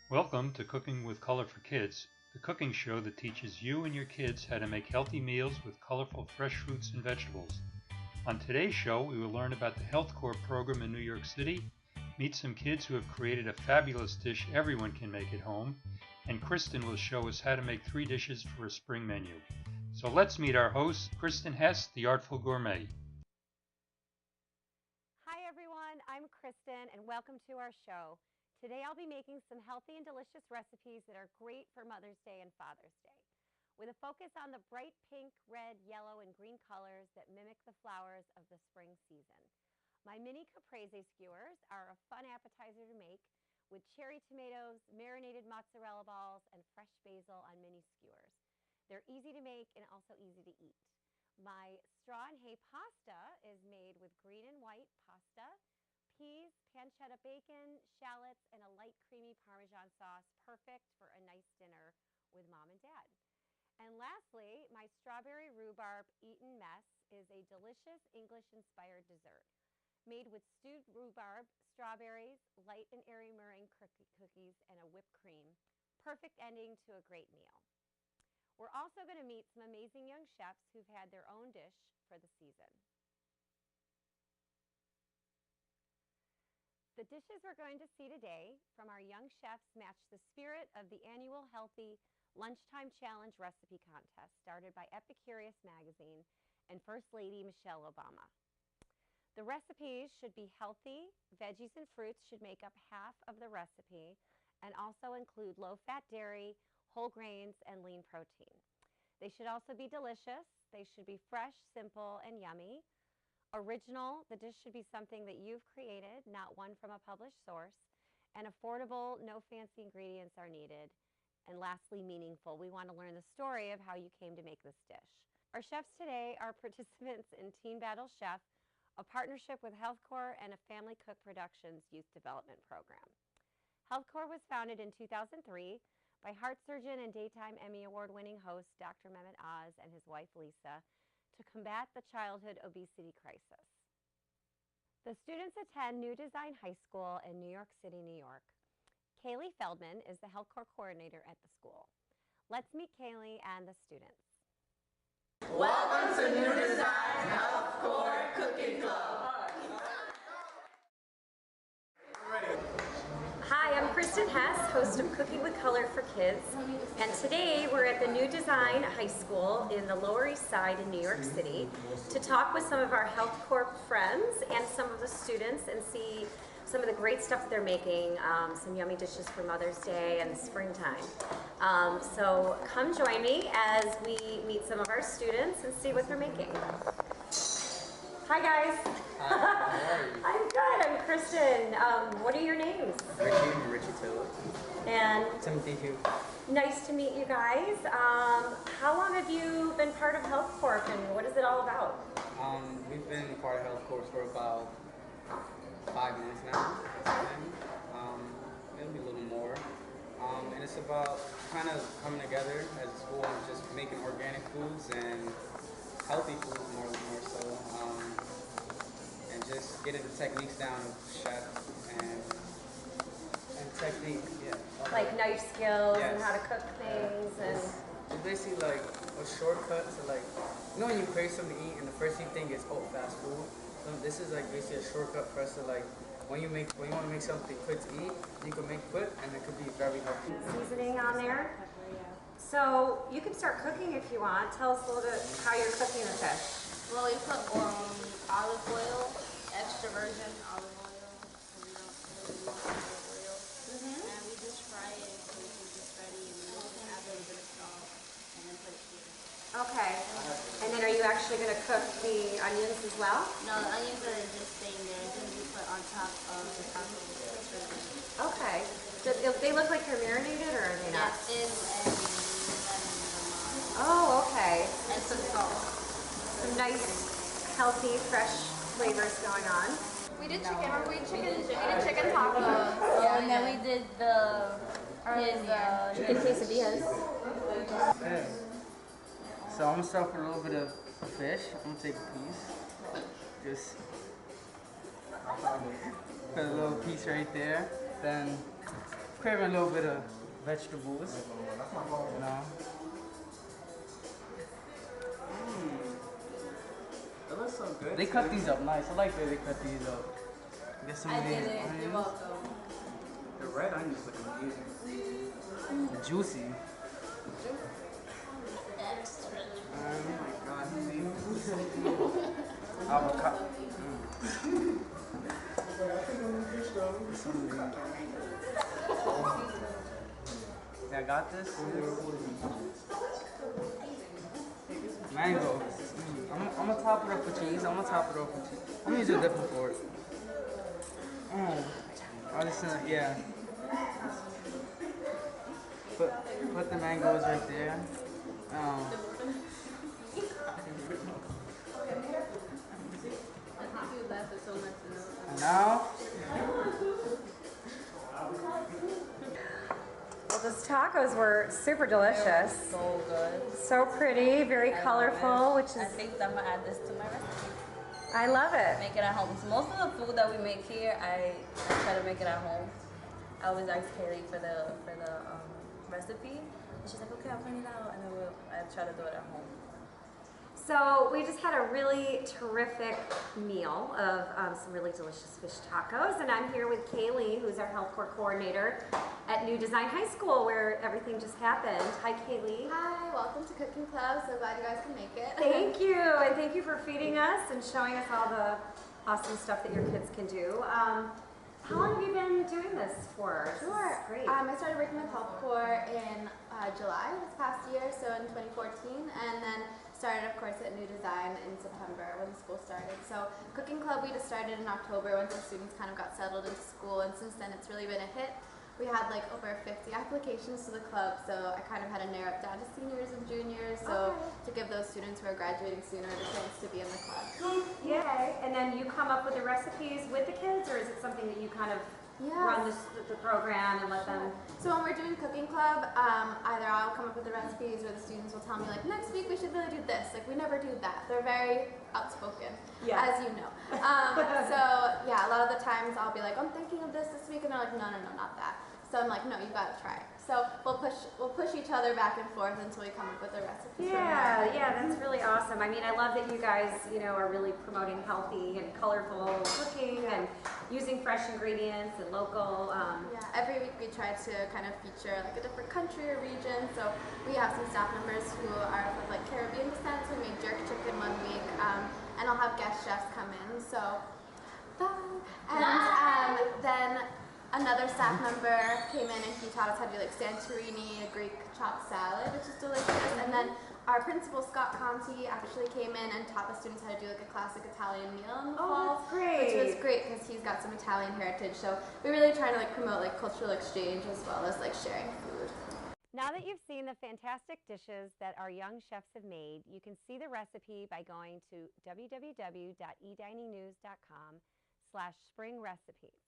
Welcome to Cooking with Color for Kids, the cooking show that teaches you and your kids how to make healthy meals with colorful fresh fruits and vegetables. On today's show, we will learn about the Health Corps program in New York City, meet some kids who have created a fabulous dish everyone can make at home, and Kristen will show us how to make 3 dishes for a spring menu. So let's meet our host, Kristen Hess, the Artful Gourmet. Hi everyone, I'm Kristen and welcome to our show. Today I'll be making some healthy and delicious recipes that are great for Mother's Day and Father's Day, with a focus on the bright pink, red, yellow, and green colors that mimic the flowers of the spring season. My mini caprese skewers are a fun appetizer to make with cherry tomatoes, marinated mozzarella balls, and fresh basil on mini skewers. They're easy to make and also easy to eat. My straw and hay pasta is made with green and white pasta, peas, pancetta bacon, shallots, and a light creamy Parmesan sauce, perfect for a nice dinner with mom and dad. And lastly, my strawberry rhubarb eaten mess is a delicious English-inspired dessert made with stewed rhubarb, strawberries, light and airy meringue cookies, and a whipped cream. Perfect ending to a great meal. We're also going to meet some amazing young chefs who've had their own dish for the season. The dishes we're going to see today from our young chefs match the spirit of the annual Healthy Lunchtime Challenge recipe contest started by Epicurious magazine and First Lady Michelle Obama. The recipes should be healthy. Veggies and fruits should make up half of the recipe and also include low-fat dairy, whole grains, and lean protein. They should also be delicious. They should be fresh, simple, and yummy. Original, the dish should be something that you've created, not one from a published source. And affordable, no fancy ingredients are needed. And lastly, meaningful. We want to learn the story of how you came to make this dish. Our chefs today are participants in Teen Battle Chef, a partnership with Health Corps and a Family Cook Productions youth development program. Health Corps was founded in 2003 by heart surgeon and daytime Emmy Award-winning host Dr. Mehmet Oz and his wife Lisa to combat the childhood obesity crisis. The students attend New Design High School in New York City, New York. Kaylee Feldman is the Health Corps coordinator at the school. Let's meet Kaylee and the students. Welcome to New Design Health Corps Cooking Club. Hi, I'm Kristen Hess, host of Cooking with Color for Kids, and today we're at the New Design High School in the Lower East Side in New York City to talk with some of our Health Corps friends and some of the students and see some of the great stuff that they're making, some yummy dishes for Mother's Day and springtime. So come join me as we meet some of our students and see what they're making. Hi guys. Hi, how are you? I'm good. I'm Kristen. What are your names? Richie Taylor. And Timothy Hugh. nice to meet you guys. How long have you been part of Health Corps and what is it all about? We've been part of Health Corps for about 5 months now. Maybe a little more. And it's about kind of coming together as a school and just making organic foods and healthy foods more so. And just getting the techniques down of chef and technique, yeah. Like knife skills Yes. and how to cook things and It's basically like a shortcut to like, you know when you crave something to eat and the first thing you think is, oh, fast food? So this is like basically a shortcut for us to like, when you want to make something quick to eat, you can make quick and it could be very healthy. seasoning on there. So you can start cooking if you want. Tell us a little bit how you're cooking the fish. Well, we put olive oil, extra virgin olive oil, so we don't really use olive oil. And we just fry it until it's just ready, and then we add a little bit of salt, and then put it here. Okay. And then are you actually going to cook the onions as well? No, the onions are just staying there, and then we put on top of the tacos. Okay. They look like they're marinated or are they not? Yes, and lemon, Oh, okay. and some salt. Some nice, healthy, fresh flavors going on. We did chicken. Remember we did chicken tacos. Yeah, and then we did Chicken quesadillas. Okay. So I'm gonna start with a little bit of fish. I'm gonna take a piece. Just put a little piece right there. Then craving a little bit of vegetables, you know. That looks so good. They cut these up nice. I like that they cut these up. Get some of these onions. You're welcome. The red onions look amazing. Juicy. Oh my god, Avocado. Yeah, I got this. Mango. I'm gonna top it up with cheese. I'm gonna use a different fork. I just yeah. Put the mangoes right there. And now. Well, those tacos were super delicious. So good. So pretty, very colorful, which I is, think I'm gonna add this to my recipe. I love it. Make it at home. So most of the food that we make here, I try to make it at home. I always ask Kaylee for the recipe, and she's like, okay, I'll find it out, and then I try to do it at home. So we just had a really terrific meal of some really delicious fish tacos, and I'm here with Kaylee, who's our health corps coordinator at New Design High School, where everything just happened. Hi, Kaylee. Hi, welcome to Cooking Club. So glad you guys can make it. Thank you, and thank you for feeding us and showing us all the awesome stuff that your kids can do. How long have you been doing this for? Sure. This is great. I started working with Health Corps in July this past year, so in 2014, and then started, of course, at New Design in September when the school started. So Cooking Club we just started in October once the students kind of got settled into school, and since then it's really been a hit. We had like over 50 applications to the club, so I kind of had to narrow it down to seniors and juniors, so to give those students who are graduating sooner the chance to be in the club. Yay! And then you come up with the recipes with the kids, or is it something that you kind of run the program and let them? So when we're doing Cooking Club, either I'll come up with the recipes or the students will tell me like, next week we should really do this. Like we never do that. They're very outspoken, as you know. So yeah, a lot of the times I'll be like, I'm thinking of this week, and they're like, no, not that. So I'm like, no, you gotta try it. So we'll push each other back and forth until we come up with a recipe. Yeah, that's really awesome. I mean, I love that you guys, are really promoting healthy and colorful cooking and using fresh ingredients and local. Every week we try to kind of feature like a different country or region. So we have some staff members who are of like Caribbean descent. So we made jerk chicken one week, and I'll have guest chefs come in. So, and then another staff member came in and he taught us how to do like Santorini, a Greek chopped salad, which is delicious. And then our principal, Scott Conti, actually came in and taught the students how to do like a classic Italian meal in the fall. That's great. Which was great because he's got some Italian heritage. So we really try to like promote like cultural exchange as well as like sharing food. Now that you've seen the fantastic dishes that our young chefs have made, you can see the recipe by going to www.ediningnews.com/springrecipes.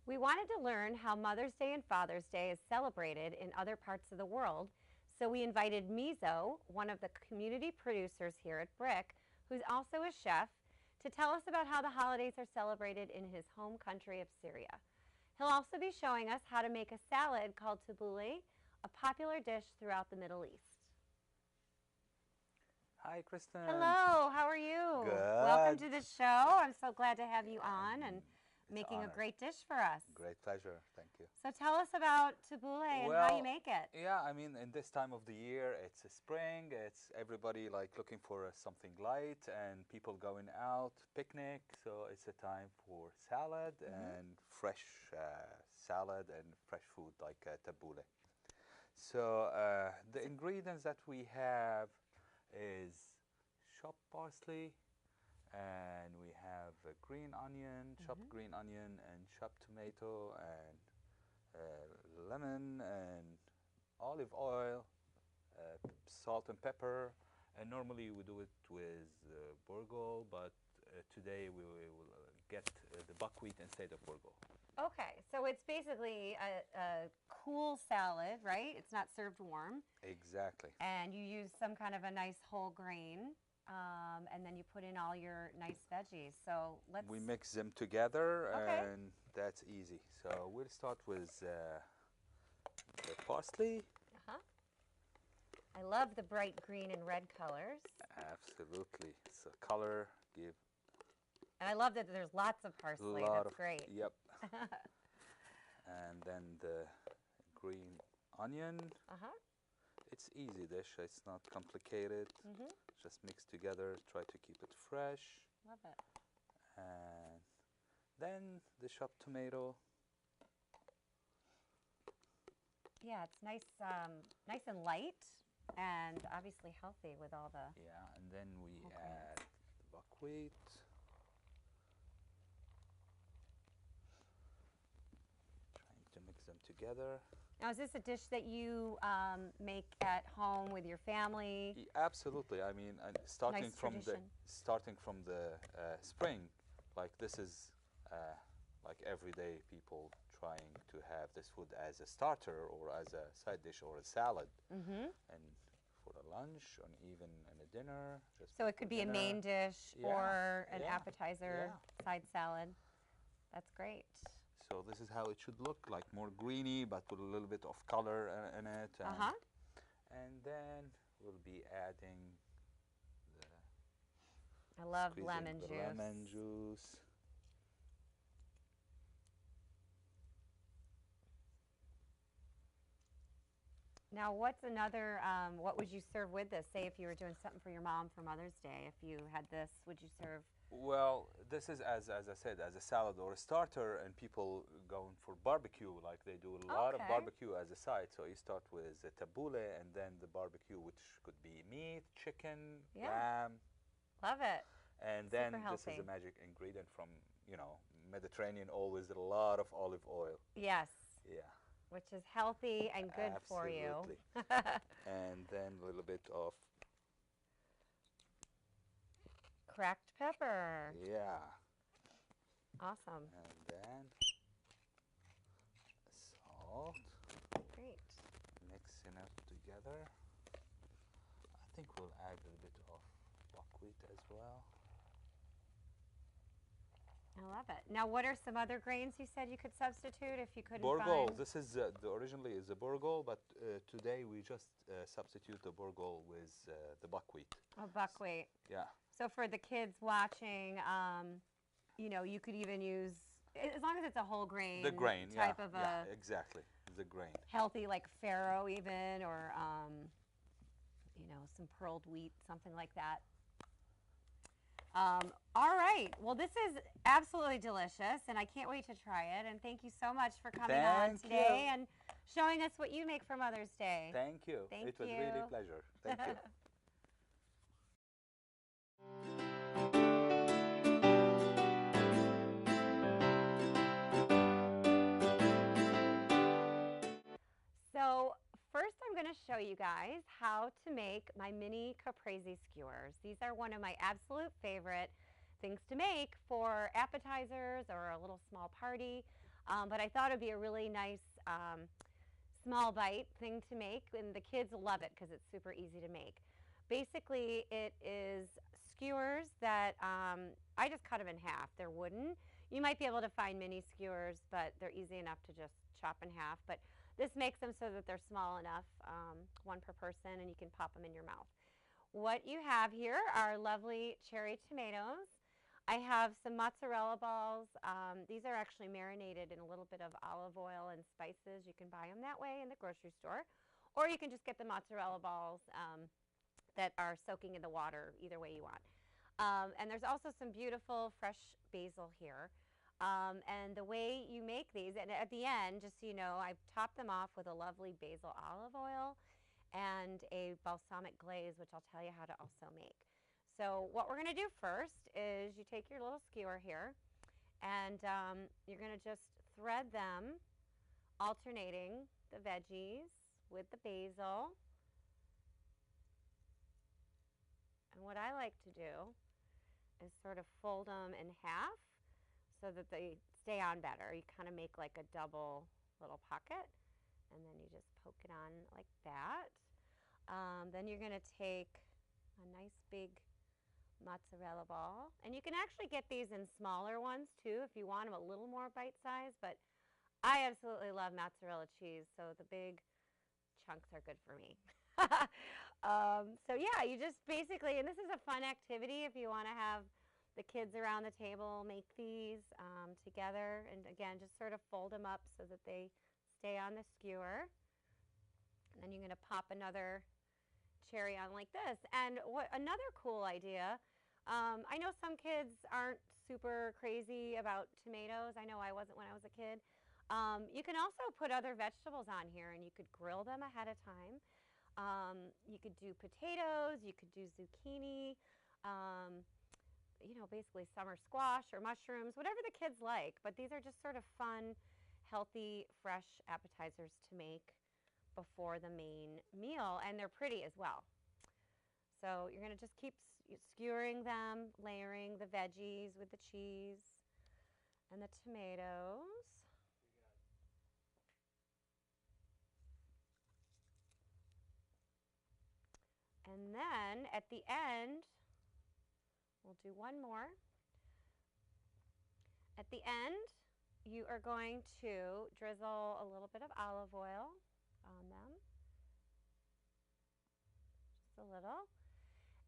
We wanted to learn how Mother's Day and Father's Day is celebrated in other parts of the world, so we invited Mizo, one of the community producers here at Brick, who's also a chef, to tell us about how the holidays are celebrated in his home country of Syria. He'll also be showing us how to make a salad called tabbouleh, a popular dish throughout the Middle East. Hi, Kristen. Hello, how are you? Good. Welcome to the show. I'm so glad to have you on and making a great dish for us. Great pleasure, thank you. So tell us about tabbouleh and how you make it. Yeah, I mean, in this time of the year, it's a spring. It's everybody like looking for something light and people going out, picnic. So it's a time for salad and fresh salad and fresh food like tabbouleh. So the ingredients that we have is chopped parsley, and we have a green onion, chopped green onion, and chopped tomato, and lemon, and olive oil, salt and pepper. And normally we do it with burgol, but today we will get the buckwheat instead of burgol. Okay, so it's basically a cool salad, right? It's not served warm. Exactly. And you use some kind of a nice whole grain, and then you put in all your nice veggies. So let's... We mix them together, Okay. and that's easy. So we'll start with the parsley. Uh-huh. I love the bright green and red colors. Absolutely. So color give... And I love that there's lots of parsley. That's great. Yep. And then the green onion. Uh-huh. It's easy dish. It's not complicated. Mm-hmm. Just mix together. Try to keep it fresh. Love it. And then the chopped tomato. Yeah, it's nice, nice and light, and obviously healthy with all the... Yeah, and then we add the buckwheat. Trying to mix them together. Now, is this a dish that you make at home with your family? Absolutely. I mean, starting Nice from tradition. the spring, like this is like everyday people trying to have this food as a starter or as a side dish or a salad, Mm-hmm. and for a lunch and even in a dinner. Just So it could be a main dish Yeah, or an yeah, appetizer, side salad. That's great. So this is how it should look, like more greeny, but with a little bit of color in it. And, Uh-huh. and then we'll be adding I love squeezing lemon the juice. lemon juice. Now, what's another, what would you serve with this? Say if you were doing something for your mom for Mother's Day, if you had this, would you serve? Well, this is, as I said, as a salad or a starter, and people going for barbecue, like they do a lot of Okay. barbecue as a side. So you start with the tabbouleh and then the barbecue, which could be meat, chicken, Yeah. lamb. Love it. And Super then this healthy. is a magic ingredient from, Mediterranean, always a lot of olive oil. Yes. Yeah. Which is healthy and good for you. Absolutely. And then a little bit of, Cracked pepper. yeah. Awesome. And then salt. Great. Mixing it together. I think we'll add a little bit of buckwheat as well. I love it. Now, what are some other grains you said you could substitute if you couldn't Burgol. find? This is originally is a burgol, but today we just substitute the burgol with the buckwheat. Oh, buckwheat. Yeah. So for the kids watching, you could even use, as long as it's a whole grain. The grain, type yeah, of yeah, a exactly. The grain. healthy, like farro even, or some pearled wheat, something like that. All right. Well, this is absolutely delicious, and I can't wait to try it. And thank you so much for coming on Thank today you. and showing us what you make for Mother's Day. Thank you. Thank it was you. really a pleasure. Thank you. So first I'm going to show you guys how to make my mini caprese skewers. These are one of my absolute favorite things to make for appetizers or a little small party. But I thought it would be a really nice small bite thing to make, and the kids love it because it's super easy to make. Basically, it is skewers that I just cut them in half. They're wooden. You might be able to find mini skewers, but they're easy enough to just chop in half. But this makes them so that they're small enough, one per person, and you can pop them in your mouth. What you have here are lovely cherry tomatoes. I have some mozzarella balls. These are actually marinated in a little bit of olive oil and spices. You can buy them that way in the grocery store, or you can just get the mozzarella balls that are soaking in the water, either way you want. And there's also some beautiful fresh basil here. And the way you make these, and at the end, just so you know, I've topped them off with a lovely basil olive oil and a balsamic glaze, which I'll tell you how to also make. So what we're going to do first is you take your little skewer here, and you're going to just thread them, alternating the veggies with the basil. And what I like to do is sort of fold them in half so that they stay on better. You kind of make like a double little pocket, and then you just poke it on like that. Then you're going to take a nice big mozzarella ball, and you can actually get these in smaller ones too if you want them a little more bite size, but I absolutely love mozzarella cheese, so the big chunks are good for me. So yeah, you just basically, and this is a fun activity if you want to have the kids around the table make these together, and again, just sort of fold them up so that they stay on the skewer. And then you're going to pop another cherry on like this. And another cool idea, I know some kids aren't super crazy about tomatoes. I know I wasn't when I was a kid. You can also put other vegetables on here, and you could grill them ahead of time. You could do potatoes, you could do zucchini, you know, basically summer squash or mushrooms, whatever the kids like. But these are just sort of fun, healthy, fresh appetizers to make before the main meal, and they're pretty as well. So you're going to just keep skewering them, layering the veggies with the cheese and the tomatoes. And then at the end, we'll do one more. At the end, you are going to drizzle a little bit of olive oil on them, just a little.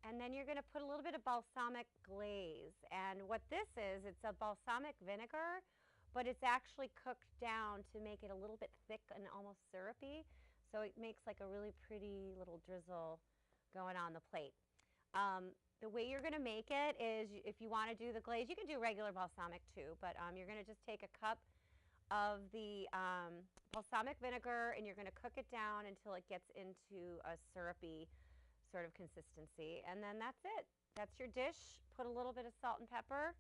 And then you're going to put a little bit of balsamic glaze. And what this is, it's a balsamic vinegar, but it's actually cooked down to make it a little bit thick and almost syrupy. So it makes like a really pretty little drizzle going on the plate. The way you're going to make it is, if you want to do the glaze, you can do regular balsamic too, but you're going to just take a cup of the balsamic vinegar, and you're going to cook it down until it gets into a syrupy sort of consistency, and then that's it. That's your dish. Put a little bit of salt and pepper,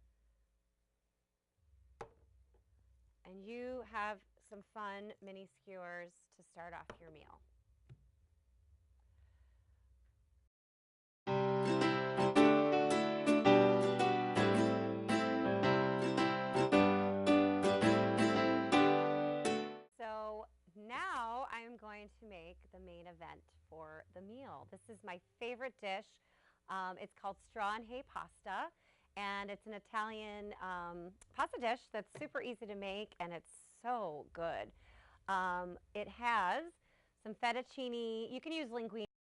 and you have some fun mini skewers to start off your meal. So now I'm going to make the main event for the meal. This is my favorite dish. It's called straw and hay pasta, and it's an Italian pasta dish that's super easy to make, and it's so good. It has some fettuccine. You can use linguine.